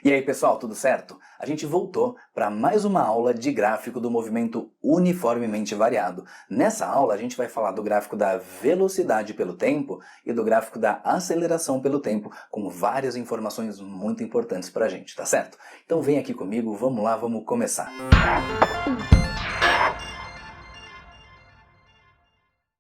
E aí pessoal, tudo certo? A gente voltou para mais uma aula de gráfico do movimento uniformemente variado. Nessa aula a gente vai falar do gráfico da velocidade pelo tempo e do gráfico da aceleração pelo tempo, com várias informações muito importantes para a gente, tá certo? Então vem aqui comigo, vamos lá, vamos começar.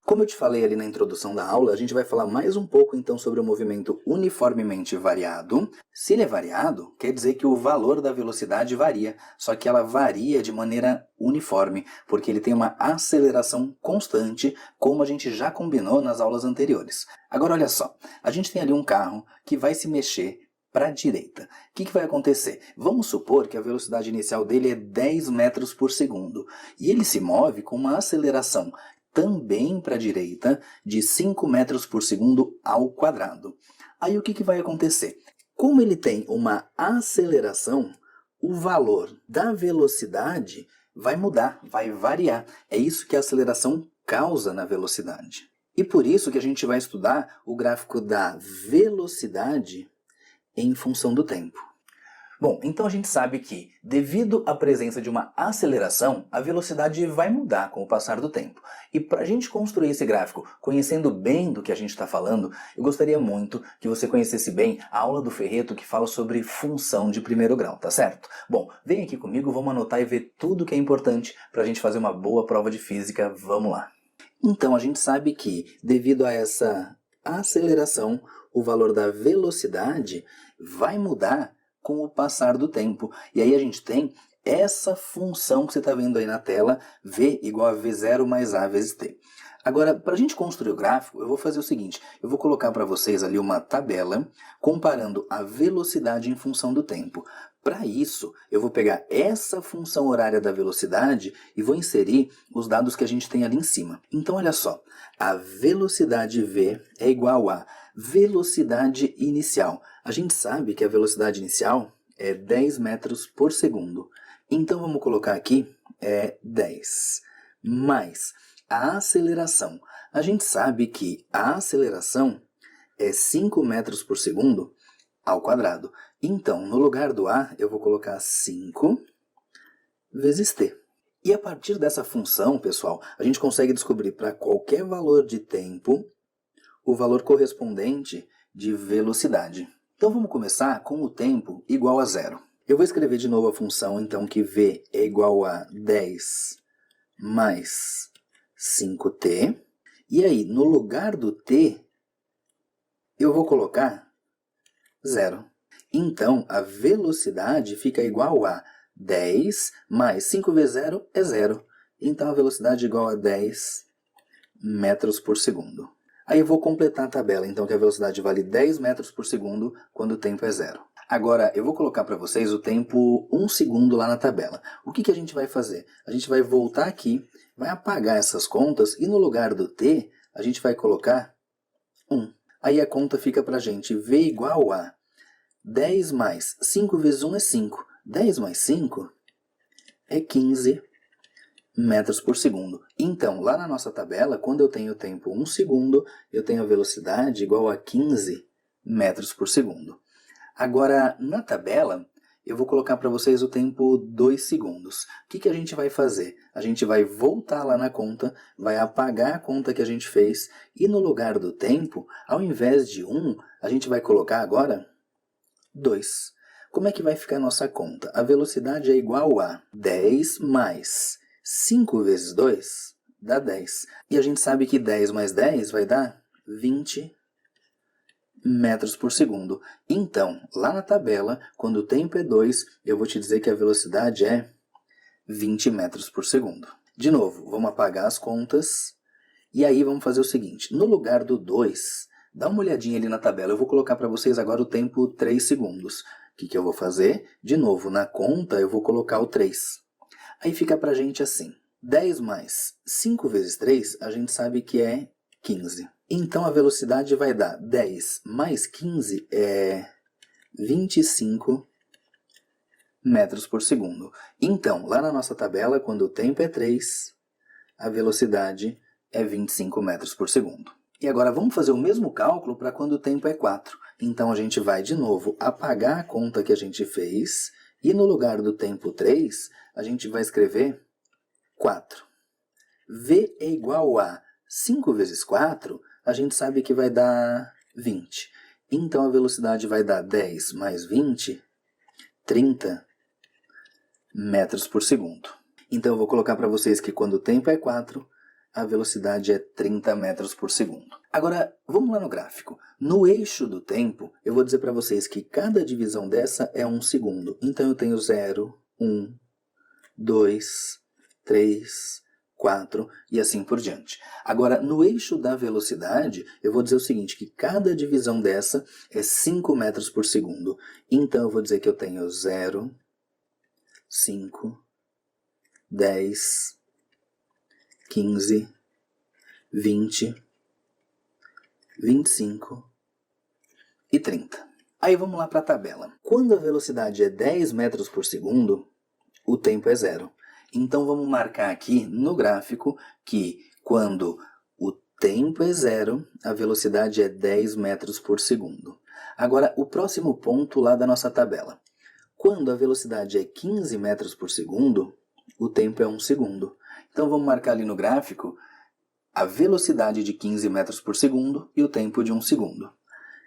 Como eu te falei ali na introdução da aula, a gente vai falar mais um pouco então sobre o movimento uniformemente variado. Se ele é variado, quer dizer que o valor da velocidade varia, só que ela varia de maneira uniforme, porque ele tem uma aceleração constante, como a gente já combinou nas aulas anteriores. Agora olha só, a gente tem ali um carro que vai se mexer para a direita. O que vai acontecer? Vamos supor que a velocidade inicial dele é 10 metros por segundo, e ele se move com uma aceleração também para a direita, de 5 metros por segundo ao quadrado. Aí o que vai acontecer? Como ele tem uma aceleração, o valor da velocidade vai mudar, vai variar. É isso que a aceleração causa na velocidade. E por isso que a gente vai estudar o gráfico da velocidade em função do tempo. Bom, então a gente sabe que, devido à presença de uma aceleração, a velocidade vai mudar com o passar do tempo. E para a gente construir esse gráfico, conhecendo bem do que a gente está falando, eu gostaria muito que você conhecesse bem a aula do Ferreto que fala sobre função de primeiro grau, tá certo? Bom, vem aqui comigo, vamos anotar e ver tudo que é importante para a gente fazer uma boa prova de física, vamos lá. Então a gente sabe que, devido a essa aceleração, o valor da velocidade vai mudar com o passar do tempo. E aí a gente tem essa função que você está vendo aí na tela, V igual a V0 mais A vezes T. Agora, para a gente construir o gráfico, eu vou fazer o seguinte, eu vou colocar para vocês ali uma tabela comparando a velocidade em função do tempo. Para isso, eu vou pegar essa função horária da velocidade e vou inserir os dados que a gente tem ali em cima. Então, olha só, a velocidade V é igual a velocidade inicial. A gente sabe que a velocidade inicial é 10 metros por segundo. Então, vamos colocar aqui 10 mais a aceleração. A gente sabe que a aceleração é 5 metros por segundo ao quadrado. Então, no lugar do A, eu vou colocar 5 vezes T. E a partir dessa função, pessoal, a gente consegue descobrir para qualquer valor de tempo o valor correspondente de velocidade. Então vamos começar com o tempo igual a zero. Eu vou escrever de novo a função, então, que V é igual a 10 mais 5t. E aí, no lugar do t, eu vou colocar zero. Então, a velocidade fica igual a 10 mais 5 vezes 0 é zero. Então, a velocidade é igual a 10 metros por segundo. Aí eu vou completar a tabela, então, que a velocidade vale 10 metros por segundo quando o tempo é zero. Agora, eu vou colocar para vocês o tempo 1 segundo lá na tabela. O que a gente vai fazer? A gente vai voltar aqui, vai apagar essas contas e no lugar do t, a gente vai colocar 1. Aí a conta fica para a gente V igual a 10 mais 5 vezes 1 é 5. 10 mais 5 é 15 metros por segundo. Então, lá na nossa tabela, quando eu tenho o tempo 1 segundo, eu tenho a velocidade igual a 15 metros por segundo. Agora, na tabela, eu vou colocar para vocês o tempo 2 segundos. O que a gente vai fazer? A gente vai voltar lá na conta, vai apagar a conta que a gente fez, e no lugar do tempo, ao invés de 1, a gente vai colocar agora 2. Como é que vai ficar a nossa conta? A velocidade é igual a 10 mais 5 vezes 2 dá 10. E a gente sabe que 10 mais 10 vai dar 20 metros por segundo. Então, lá na tabela, quando o tempo é 2, eu vou te dizer que a velocidade é 20 metros por segundo. De novo, vamos apagar as contas. E aí vamos fazer o seguinte, no lugar do 2, dá uma olhadinha ali na tabela. Eu vou colocar para vocês agora o tempo 3 segundos. O que eu vou fazer? De novo, na conta eu vou colocar o 3. Aí fica para a gente assim, 10 mais 5 vezes 3, a gente sabe que é 15. Então a velocidade vai dar 10 mais 15 é 25 metros por segundo. Então, lá na nossa tabela, quando o tempo é 3, a velocidade é 25 metros por segundo. E agora vamos fazer o mesmo cálculo para quando o tempo é 4. Então, a gente vai, de novo, apagar a conta que a gente fez e no lugar do tempo 3, a gente vai escrever 4. V é igual a 5 vezes 4, a gente sabe que vai dar 20. Então, a velocidade vai dar 10 mais 20, 30 metros por segundo. Então, eu vou colocar para vocês que quando o tempo é 4, a velocidade é 30 metros por segundo. Agora, vamos lá no gráfico. No eixo do tempo, eu vou dizer para vocês que cada divisão dessa é 1 segundo. Então, eu tenho 0, 1, 2, 3, 4 e assim por diante. Agora, no eixo da velocidade, eu vou dizer o seguinte, que cada divisão dessa é 5 metros por segundo. Então, eu vou dizer que eu tenho 0, 5, 10, 15, 20, 25 e 30. Aí vamos lá para a tabela. Quando a velocidade é 10 metros por segundo, o tempo é 0. Então vamos marcar aqui no gráfico que quando o tempo é 0, a velocidade é 10 metros por segundo. Agora, o próximo ponto lá da nossa tabela. Quando a velocidade é 15 metros por segundo, o tempo é 1 segundo. Então vamos marcar ali no gráfico a velocidade de 15 metros por segundo e o tempo de 1 segundo.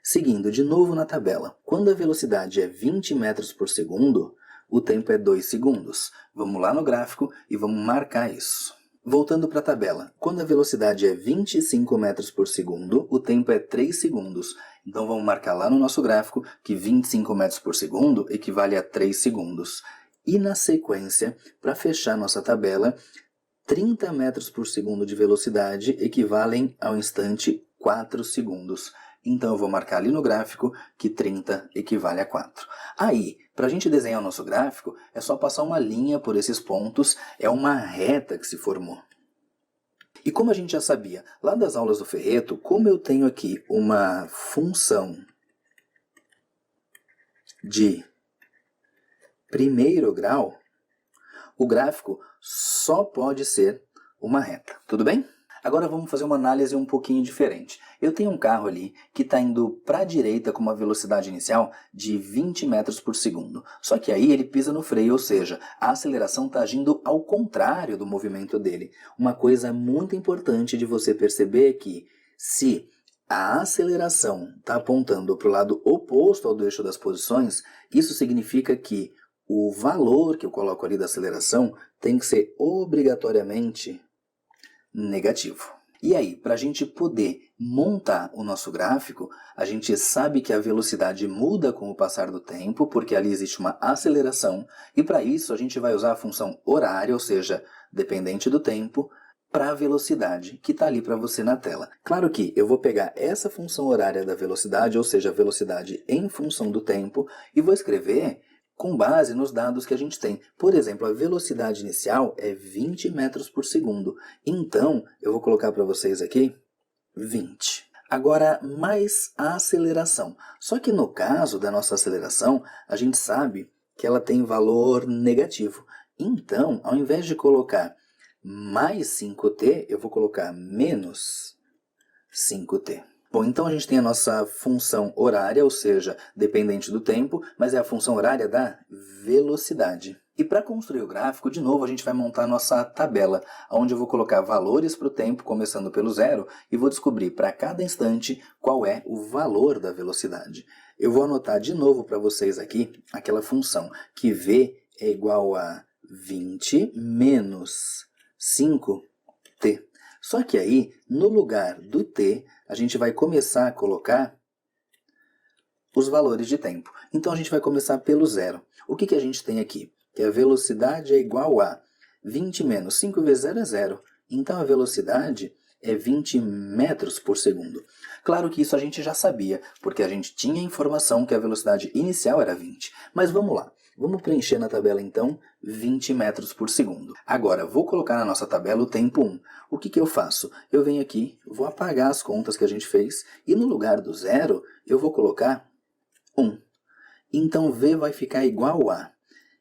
Seguindo de novo na tabela, quando a velocidade é 20 metros por segundo, o tempo é 2 segundos. Vamos lá no gráfico e vamos marcar isso. Voltando para a tabela, quando a velocidade é 25 metros por segundo, o tempo é 3 segundos. Então vamos marcar lá no nosso gráfico que 25 metros por segundo equivale a 3 segundos. E na sequência, para fechar nossa tabela, 30 metros por segundo de velocidade equivalem ao instante 4 segundos. Então eu vou marcar ali no gráfico que 30 equivale a 4. Aí, para a gente desenhar o nosso gráfico, é só passar uma linha por esses pontos, é uma reta que se formou. E como a gente já sabia lá das aulas do Ferreto, como eu tenho aqui uma função de primeiro grau, o gráfico só pode ser uma reta, tudo bem? Agora vamos fazer uma análise um pouquinho diferente. Eu tenho um carro ali que está indo para a direita com uma velocidade inicial de 20 metros por segundo. Só que aí ele pisa no freio, ou seja, a aceleração está agindo ao contrário do movimento dele. Uma coisa muito importante de você perceber é que se a aceleração está apontando para o lado oposto ao do eixo das posições, isso significa que o valor que eu coloco ali da aceleração tem que ser obrigatoriamente negativo. E aí, para a gente poder montar o nosso gráfico, a gente sabe que a velocidade muda com o passar do tempo, porque ali existe uma aceleração, e para isso a gente vai usar a função horária, ou seja, dependente do tempo, para a velocidade que está ali para você na tela. Claro que eu vou pegar essa função horária da velocidade, ou seja, a velocidade em função do tempo, e vou escrever com base nos dados que a gente tem. Por exemplo, a velocidade inicial é 20 metros por segundo. Então, eu vou colocar para vocês aqui 20. Agora, mais a aceleração. Só que no caso da nossa aceleração, a gente sabe que ela tem valor negativo. Então, ao invés de colocar mais 5t, eu vou colocar menos 5t. Bom, então a gente tem a nossa função horária, ou seja, dependente do tempo, mas é a função horária da velocidade. E para construir o gráfico, de novo, a gente vai montar a nossa tabela, onde eu vou colocar valores para o tempo, começando pelo 0, e vou descobrir para cada instante qual é o valor da velocidade. Eu vou anotar de novo para vocês aqui aquela função que v é igual a 20 menos 5t. Só que aí, no lugar do t, a gente vai começar a colocar os valores de tempo. Então, a gente vai começar pelo 0. O que a gente tem aqui? Que a velocidade é igual a 20 menos 5 vezes 0 é 0. Então, a velocidade é 20 metros por segundo. Claro que isso a gente já sabia, porque a gente tinha informação que a velocidade inicial era 20. Mas vamos lá. Vamos preencher na tabela, então, 20 metros por segundo. Agora, vou colocar na nossa tabela o tempo 1. O que eu faço? Eu venho aqui, vou apagar as contas que a gente fez, e no lugar do 0, eu vou colocar 1. Então, V vai ficar igual a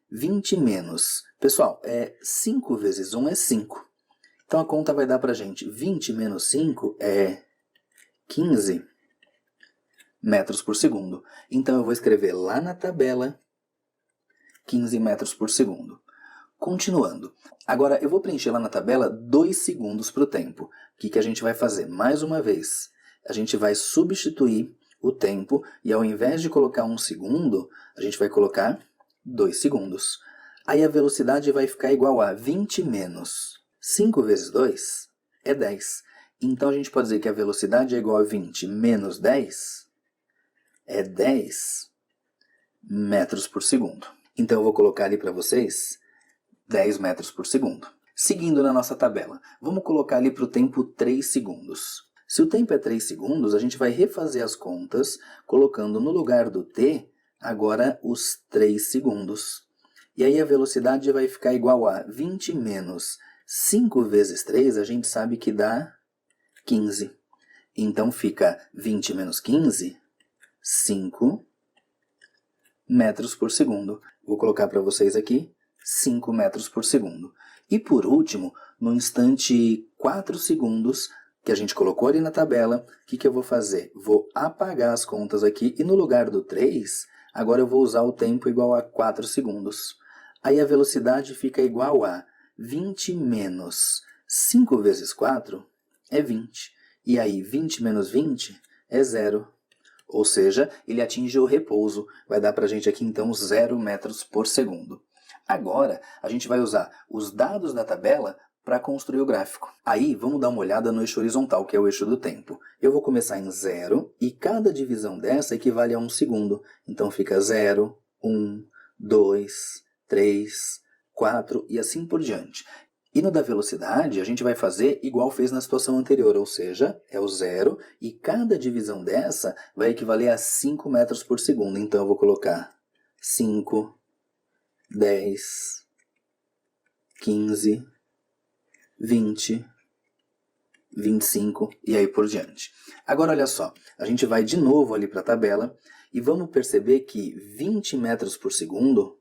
20 menos... Pessoal, 5 vezes 1 é 5. Então, a conta vai dar para a gente 20 menos 5 é 15 metros por segundo. Então, eu vou escrever lá na tabela 15 metros por segundo. Continuando. Agora, eu vou preencher lá na tabela 2 segundos para o tempo. O que a gente vai fazer? Mais uma vez, a gente vai substituir o tempo e ao invés de colocar 1 segundo, a gente vai colocar 2 segundos. Aí a velocidade vai ficar igual a 20 menos 5 vezes 2 é 10. Então, a gente pode dizer que a velocidade é igual a 20 menos 10 é 10 metros por segundo. Então, eu vou colocar ali para vocês 10 metros por segundo. Seguindo na nossa tabela, vamos colocar ali para o tempo 3 segundos. Se o tempo é 3 segundos, a gente vai refazer as contas, colocando no lugar do t, agora os 3 segundos. E aí a velocidade vai ficar igual a 20 menos 5 vezes 3, a gente sabe que dá 15. Então fica 20 menos 15, 5 metros por segundo. Vou colocar para vocês aqui 5 metros por segundo. E por último, no instante 4 segundos, que a gente colocou ali na tabela, o que eu vou fazer? Vou apagar as contas aqui e no lugar do 3, agora eu vou usar o tempo igual a 4 segundos. Aí a velocidade fica igual a 20 menos 5 vezes 4 é 20. E aí 20 menos 20 é 0. Ou seja, ele atinge o repouso. Vai dar para a gente aqui então 0 metros por segundo. Agora, a gente vai usar os dados da tabela para construir o gráfico. Aí, vamos dar uma olhada no eixo horizontal, que é o eixo do tempo. Eu vou começar em 0 e cada divisão dessa equivale a 1 segundo. Então, fica 0, 1, 2, 3, 4 e assim por diante. E no da velocidade, a gente vai fazer igual fez na situação anterior, ou seja, é o 0 e cada divisão dessa vai equivaler a 5 metros por segundo. Então, eu vou colocar 5, 10, 15, 20, 25 e aí por diante. Agora olha só, a gente vai de novo ali para a tabela e vamos perceber que 20 metros por segundo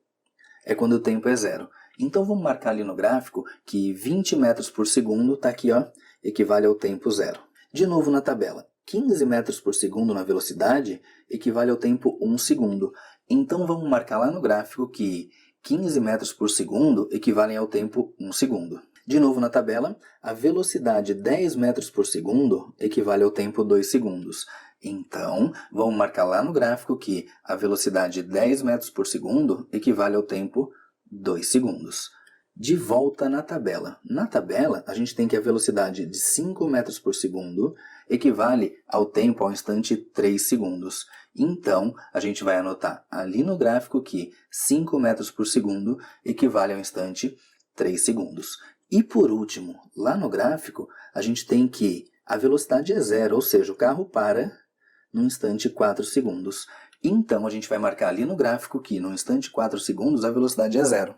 é quando o tempo é 0. Então vamos marcar ali no gráfico que 20 metros por segundo está aqui, ó, equivale ao tempo 0. De novo na tabela, 15 metros por segundo na velocidade equivale ao tempo 1 segundo. Então vamos marcar lá no gráfico que 15 metros por segundo equivalem ao tempo 1 segundo. De novo na tabela, a velocidade 10 metros por segundo equivale ao tempo 2 segundos. Então, vamos marcar lá no gráfico que a velocidade 10 metros por segundo equivale ao tempo 2 segundos. De volta na tabela. Na tabela, a gente tem que a velocidade de 5 metros por segundo equivale ao tempo ao instante 3 segundos. Então, a gente vai anotar ali no gráfico que 5 metros por segundo equivale ao instante 3 segundos. E por último, lá no gráfico, a gente tem que a velocidade é 0, ou seja, o carro para no instante 4 segundos. Então, a gente vai marcar ali no gráfico que no instante 4 segundos a velocidade é 0.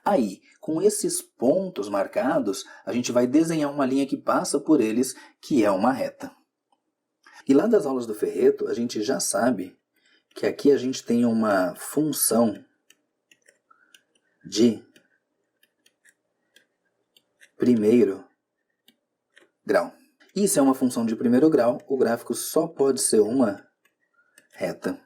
Aí, com esses pontos marcados, a gente vai desenhar uma linha que passa por eles, que é uma reta. E lá das aulas do Ferreto, a gente já sabe que aqui a gente tem uma função de primeiro grau. E se é uma função de primeiro grau, o gráfico só pode ser uma reta.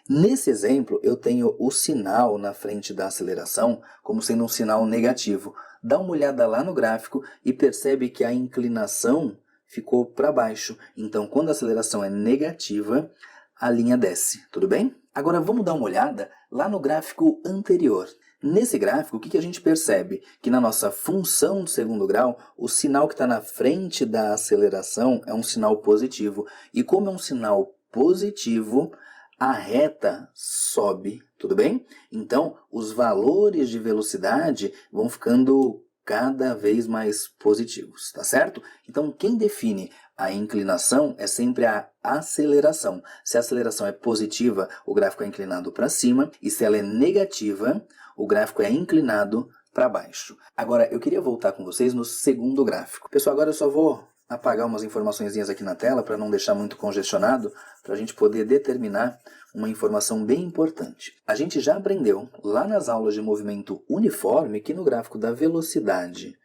Nesse exemplo, eu tenho o sinal na frente da aceleração como sendo um sinal negativo. Dá uma olhada lá no gráfico e percebe que a inclinação ficou para baixo. Então, quando a aceleração é negativa, a linha desce. Tudo bem? Agora, vamos dar uma olhada lá no gráfico anterior. Nesse gráfico, o que a gente percebe? Que na nossa função do segundo grau, o sinal que está na frente da aceleração é um sinal positivo. E como é um sinal positivo, a reta sobe, tudo bem? Então, os valores de velocidade vão ficando cada vez mais positivos, tá certo? Então, quem define a inclinação é sempre a aceleração. Se a aceleração é positiva, o gráfico é inclinado para cima, e se ela é negativa, o gráfico é inclinado para baixo. Agora, eu queria voltar com vocês no segundo gráfico. Pessoal, agora eu só vou apagar umas informaçõezinhas aqui na tela para não deixar muito congestionado, para a gente poder determinar uma informação bem importante. A gente já aprendeu lá nas aulas de movimento uniforme que no gráfico da velocidade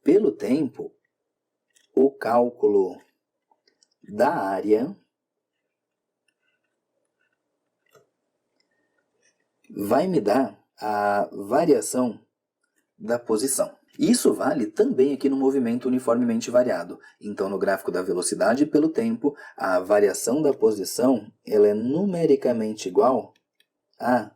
pelo tempo, o cálculo da área vai me dar a variação da posição. Isso vale também aqui no movimento uniformemente variado. Então, no gráfico da velocidade pelo tempo, a variação da posição ela é numericamente igual à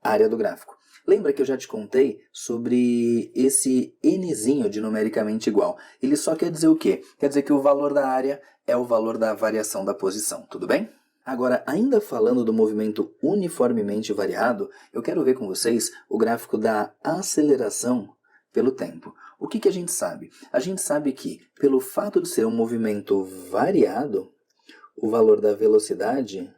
área do gráfico. Lembra que eu já te contei sobre esse nzinho de numericamente igual? Ele só quer dizer o quê? Quer dizer que o valor da área é o valor da variação da posição, tudo bem? Agora, ainda falando do movimento uniformemente variado, eu quero ver com vocês o gráfico da aceleração pelo tempo. O que a gente sabe? A gente sabe que, pelo fato de ser um movimento variado, o valor da velocidade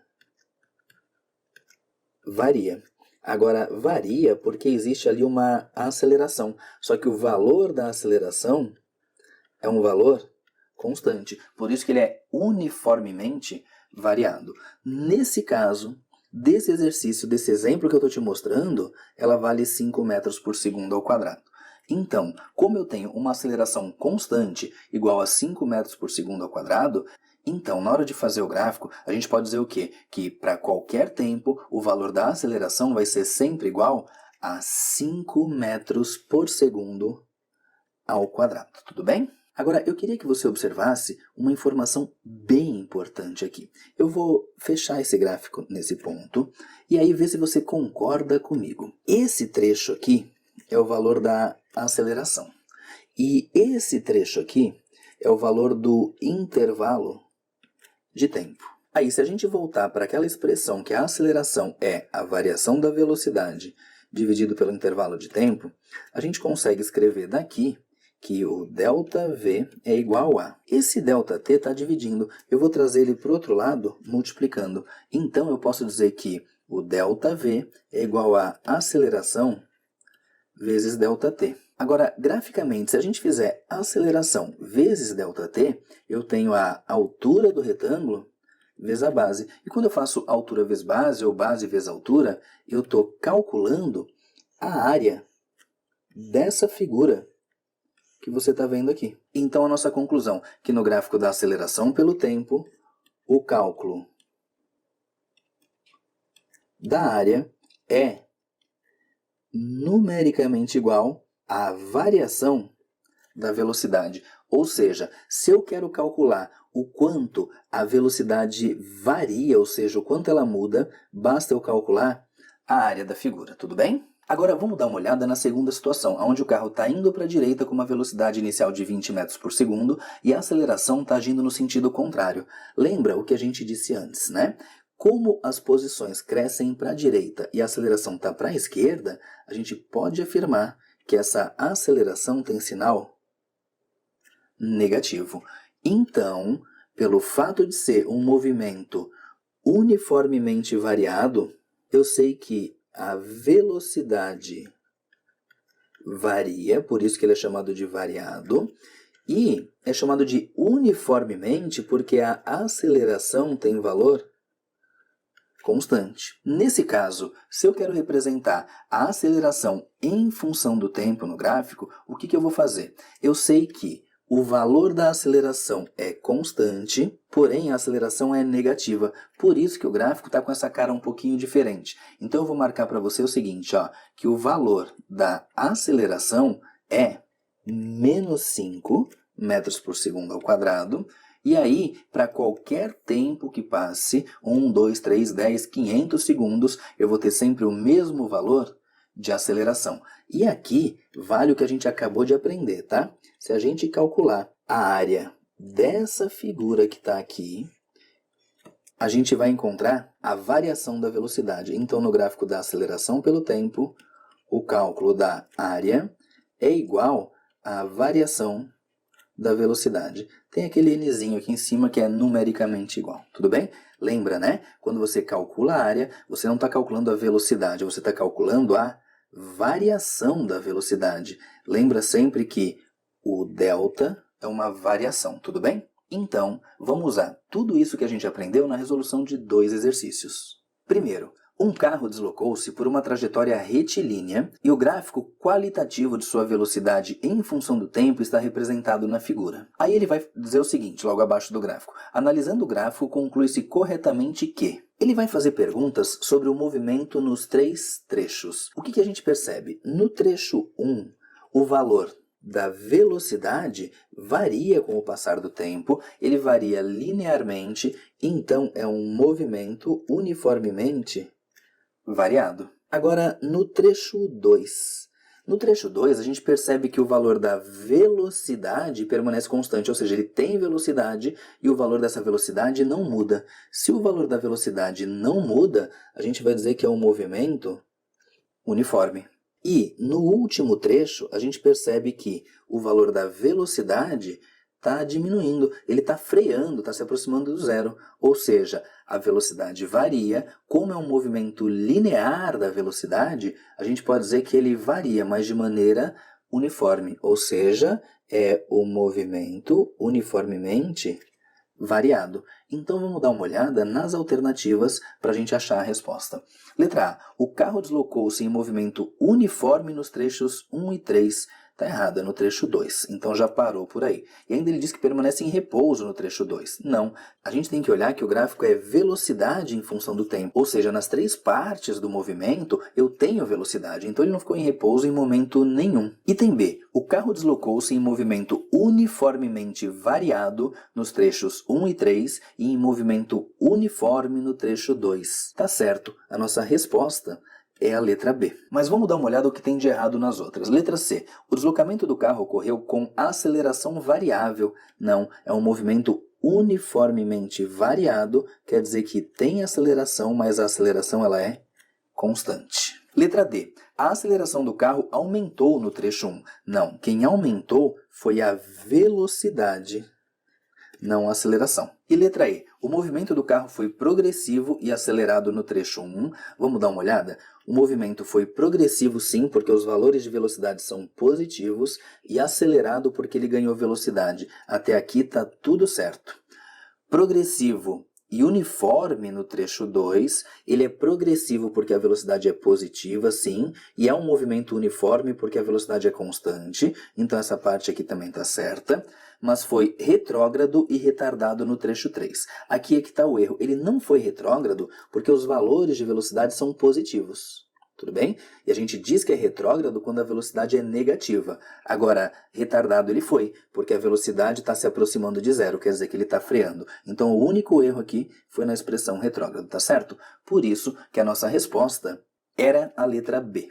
varia. Agora, varia porque existe ali uma aceleração. Só que o valor da aceleração é um valor constante. Por isso que ele é uniformemente variado. Nesse caso, desse exercício, desse exemplo que eu estou te mostrando, ela vale 5 metros por segundo ao quadrado. Então, como eu tenho uma aceleração constante igual a 5 metros por segundo ao quadrado, então, na hora de fazer o gráfico, a gente pode dizer o quê? Que para qualquer tempo, o valor da aceleração vai ser sempre igual a 5 metros por segundo ao quadrado. Tudo bem? Agora, eu queria que você observasse uma informação bem importante aqui. Eu vou fechar esse gráfico nesse ponto e aí ver se você concorda comigo. Esse trecho aqui é o valor da aceleração. E esse trecho aqui é o valor do intervalo de tempo. Aí, se a gente voltar para aquela expressão que a aceleração é a variação da velocidade dividido pelo intervalo de tempo, a gente consegue escrever daqui que o ΔV é igual a... Esse ΔT está dividindo. Eu vou trazer ele para o outro lado, multiplicando. Então, eu posso dizer que o ΔV é igual a aceleração vezes ΔT. Agora, graficamente, se a gente fizer aceleração vezes ΔT, eu tenho a altura do retângulo vezes a base. E quando eu faço altura vezes base, ou base vezes altura, eu estou calculando a área dessa figura que você está vendo aqui. Então, a nossa conclusão, que no gráfico da aceleração pelo tempo, o cálculo da área é numericamente igual à variação da velocidade. Ou seja, se eu quero calcular o quanto a velocidade varia, ou seja, o quanto ela muda, basta eu calcular a área da figura, tudo bem? Agora vamos dar uma olhada na segunda situação, onde o carro está indo para a direita com uma velocidade inicial de 20 metros por segundo e a aceleração está agindo no sentido contrário. Lembra o que a gente disse antes, né? Como as posições crescem para a direita e a aceleração está para a esquerda, a gente pode afirmar que essa aceleração tem sinal negativo. Então, pelo fato de ser um movimento uniformemente variado, eu sei que a velocidade varia, por isso que ele é chamado de variado, e é chamado de uniformemente porque a aceleração tem valor constante. Nesse caso, se eu quero representar a aceleração em função do tempo no gráfico, o que eu vou fazer? Eu sei que o valor da aceleração é constante, porém a aceleração é negativa. Por isso que o gráfico está com essa cara um pouquinho diferente. Então eu vou marcar para você o seguinte, ó, que o valor da aceleração é menos 5 metros por segundo ao quadrado. E aí, para qualquer tempo que passe, 1, 2, 3, 10, 500 segundos, eu vou ter sempre o mesmo valor de aceleração. E aqui vale o que a gente acabou de aprender, tá? Se a gente calcular a área dessa figura que está aqui, a gente vai encontrar a variação da velocidade. Então, no gráfico da aceleração pelo tempo, o cálculo da área é igual à variação da velocidade. Tem aquele nzinho aqui em cima que é numericamente igual, tudo bem? Lembra, né? Quando você calcula a área, você não está calculando a velocidade, você está calculando a variação da velocidade. Lembra sempre que o delta é uma variação, tudo bem? Então, vamos usar tudo isso que a gente aprendeu na resolução de dois exercícios. Primeiro, Um carro deslocou-se por uma trajetória retilínea e o gráfico qualitativo de sua velocidade em função do tempo está representado na figura. Aí ele vai dizer o seguinte, logo abaixo do gráfico. Analisando o gráfico, conclui-se corretamente que... Ele vai fazer perguntas sobre o movimento nos 3 trechos. O que a gente percebe? No trecho 1, o valor da velocidade varia com o passar do tempo, ele varia linearmente, então é um movimento uniformemente variado. Agora, no trecho 2. No trecho 2, a gente percebe que o valor da velocidade permanece constante, ou seja, ele tem velocidade e o valor dessa velocidade não muda. Se o valor da velocidade não muda, a gente vai dizer que é um movimento uniforme. E no último trecho, a gente percebe que o valor da velocidade está diminuindo, ele está freando, está se aproximando do zero. Ou seja, a velocidade varia, como é um movimento linear da velocidade, a gente pode dizer que ele varia, mas de maneira uniforme. Ou seja, é o movimento uniformemente variado. Então vamos dar uma olhada nas alternativas para a gente achar a resposta. Letra A. O carro deslocou-se em movimento uniforme nos trechos 1 e 3. Está errado, é no trecho 2. Então já parou por aí. E ainda ele diz que permanece em repouso no trecho 2. Não. A gente tem que olhar que o gráfico é velocidade em função do tempo. Ou seja, nas 3 partes do movimento eu tenho velocidade. Então ele não ficou em repouso em momento nenhum. Item B. O carro deslocou-se em movimento uniformemente variado nos trechos 1 e 3 e em movimento uniforme no trecho 2. Tá certo. A nossa resposta é a letra B. Mas vamos dar uma olhada no que tem de errado nas outras. Letra C. O deslocamento do carro ocorreu com aceleração variável. Não, é um movimento uniformemente variado, quer dizer que tem aceleração, mas a aceleração ela é constante. Letra D. A aceleração do carro aumentou no trecho 1. Não, quem aumentou foi a velocidade, não a aceleração. E letra E. O movimento do carro foi progressivo e acelerado no trecho 1. Vamos dar uma olhada? O movimento foi progressivo sim, porque os valores de velocidade são positivos, e acelerado porque ele ganhou velocidade. Até aqui está tudo certo. Progressivo e uniforme no trecho 2, ele é progressivo porque a velocidade é positiva, sim, e é um movimento uniforme porque a velocidade é constante, então essa parte aqui também está certa, mas foi retrógrado e retardado no trecho 3. Aqui é que está o erro, ele não foi retrógrado porque os valores de velocidade são positivos. Tudo bem? E a gente diz que é retrógrado quando a velocidade é negativa. Agora, retardado ele foi, porque a velocidade está se aproximando de zero, quer dizer que ele está freando. Então, o único erro aqui foi na expressão retrógrado, tá certo? Por isso que a nossa resposta era a letra B.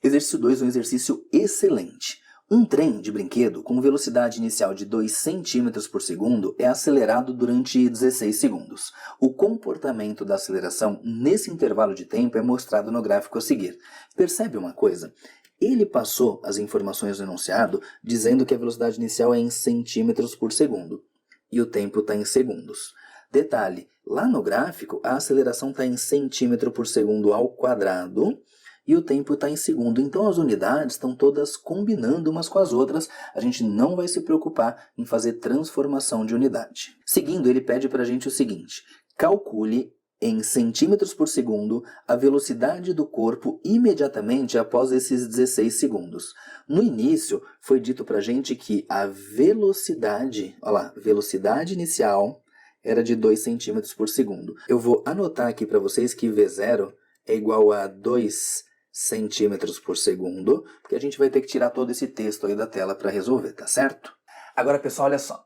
Exercício 2, um exercício excelente. Um trem de brinquedo com velocidade inicial de 2 cm por segundo é acelerado durante 16 segundos. O comportamento da aceleração nesse intervalo de tempo é mostrado no gráfico a seguir. Percebe uma coisa? Ele passou as informações do enunciado dizendo que a velocidade inicial é em centímetros por segundo e o tempo está em segundos. Detalhe, lá no gráfico a aceleração está em centímetro por segundo ao quadrado e o tempo está em segundo. Então as unidades estão todas combinando umas com as outras. A gente não vai se preocupar em fazer transformação de unidade. Seguindo, ele pede para a gente o seguinte. Calcule em centímetros por segundo a velocidade do corpo imediatamente após esses 16 segundos. No início, foi dito para a gente que a velocidade, olha lá, velocidade inicial era de 2 centímetros por segundo. Eu vou anotar aqui para vocês que V0 é igual a 2 centímetros por segundo, porque a gente vai ter que tirar todo esse texto aí da tela para resolver, tá certo? Agora, pessoal, olha só.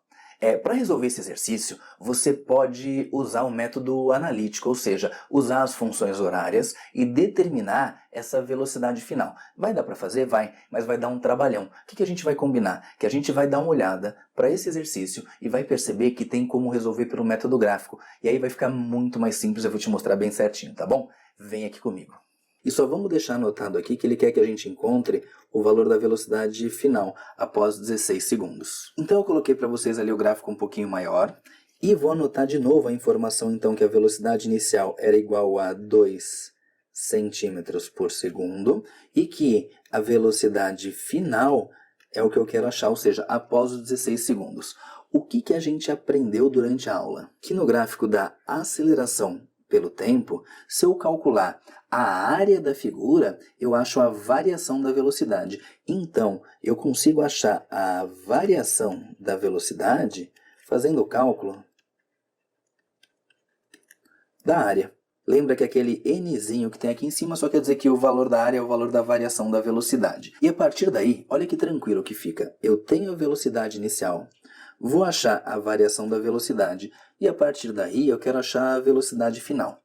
Para resolver esse exercício, você pode usar o método analítico, ou seja, usar as funções horárias e determinar essa velocidade final. Vai dar para fazer? Vai, mas vai dar um trabalhão. O que a gente vai combinar? Que a gente vai dar uma olhada para esse exercício e vai perceber que tem como resolver pelo método gráfico. E aí vai ficar muito mais simples, eu vou te mostrar bem certinho, tá bom? Vem aqui comigo. E só vamos deixar anotado aqui que ele quer que a gente encontre o valor da velocidade final após 16 segundos. Então eu coloquei para vocês ali o gráfico um pouquinho maior e vou anotar de novo a informação então que a velocidade inicial era igual a 2 centímetros por segundo e que a velocidade final é o que eu quero achar, ou seja, após os 16 segundos. O que a gente aprendeu durante a aula? Que no gráfico da aceleração pelo tempo, se eu calcular a área da figura, eu acho a variação da velocidade. Então, eu consigo achar a variação da velocidade fazendo o cálculo da área. Lembra que aquele nzinho que tem aqui em cima só quer dizer que o valor da área é o valor da variação da velocidade. E a partir daí, olha que tranquilo que fica. Eu tenho a velocidade inicial, vou achar a variação da velocidade e a partir daí eu quero achar a velocidade final.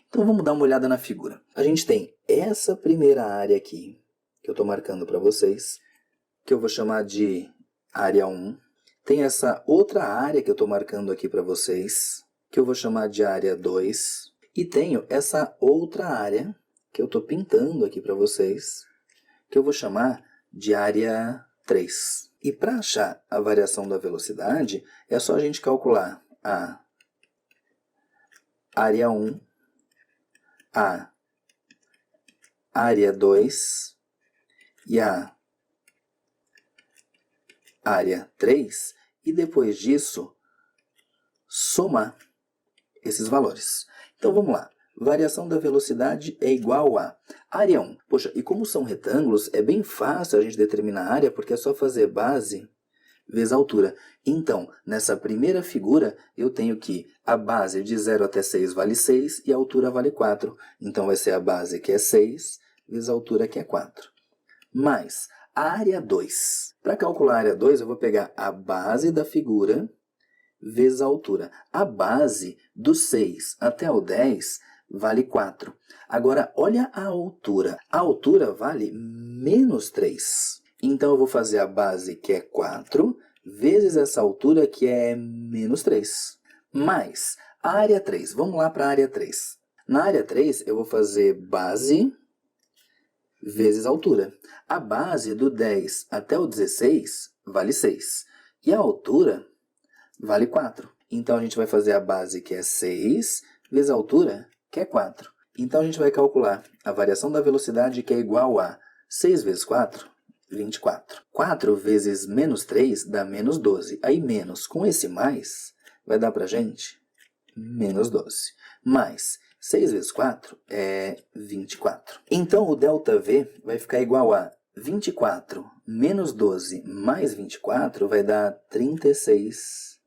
Então vamos dar uma olhada na figura. A gente tem essa primeira área aqui, que eu estou marcando para vocês, que eu vou chamar de área 1. Tem essa outra área que eu estou marcando aqui para vocês, que eu vou chamar de área 2. E tenho essa outra área, que eu estou pintando aqui para vocês, que eu vou chamar de área 3. E para achar a variação da velocidade, é só a gente calcular a área 1, a área 2 e a área 3, e depois disso, somar esses valores. Então vamos lá. Variação da velocidade é igual a área 1. Poxa, e como são retângulos, é bem fácil a gente determinar a área, porque é só fazer base vezes altura. Então, nessa primeira figura, eu tenho que a base de 0 até 6 vale 6 e a altura vale 4. Então vai ser a base que é 6 vezes a altura que é 4. Mais a área 2. Para calcular a área 2, eu vou pegar a base da figura vezes a altura. A base do 6 até o 10 vale 4. Agora, olha a altura. A altura vale menos 3. Então, eu vou fazer a base, que é 4, vezes essa altura, que é menos 3. Mais a área 3. Vamos lá para a área 3. Na área 3, eu vou fazer base vezes altura. A base do 10 até o 16 vale 6. E a altura vale 4. Então, a gente vai fazer a base, que é 6, vezes a altura, que é 4. Então, a gente vai calcular a variação da velocidade, que é igual a 6 vezes 4, 24. 4 vezes menos 3 dá menos 12. Aí, menos com esse mais, vai dar pra gente menos 12. Mais 6 vezes 4 é 24. Então, o ΔV vai ficar igual a 24 menos 12 mais 24 vai dar 36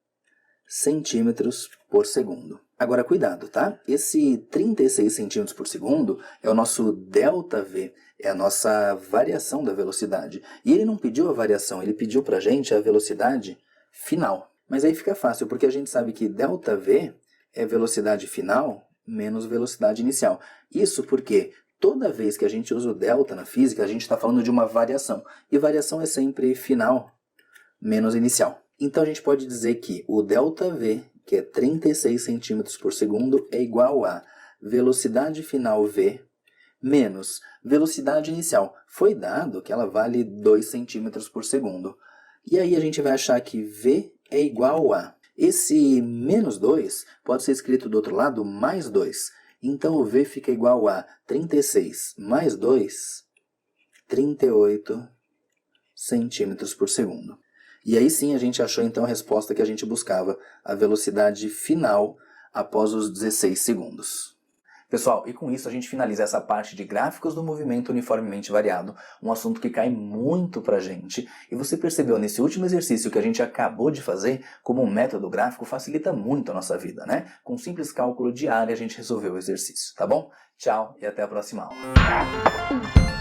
centímetros por segundo. Agora, cuidado, tá? Esse 36 centímetros por segundo é o nosso ΔV, é a nossa variação da velocidade. E ele não pediu a variação, ele pediu pra gente a velocidade final. Mas aí fica fácil, porque a gente sabe que ΔV é velocidade final menos velocidade inicial. Isso porque toda vez que a gente usa o delta na física, a gente está falando de uma variação. E variação é sempre final menos inicial. Então, a gente pode dizer que o ΔV, que é 36 centímetros por segundo, é igual a velocidade final V menos velocidade inicial. Foi dado que ela vale 2 centímetros por segundo. E aí a gente vai achar que V é igual a... Esse menos 2 pode ser escrito do outro lado mais 2. Então, o V fica igual a 36 mais 2, 38 centímetros por segundo. E aí sim a gente achou então a resposta que a gente buscava, a velocidade final após os 16 segundos. Pessoal, e com isso a gente finaliza essa parte de gráficos do movimento uniformemente variado, um assunto que cai muito pra gente. E você percebeu nesse último exercício que a gente acabou de fazer, como um método gráfico facilita muito a nossa vida, né? Com um simples cálculo de área a gente resolveu o exercício, tá bom? Tchau e até a próxima aula.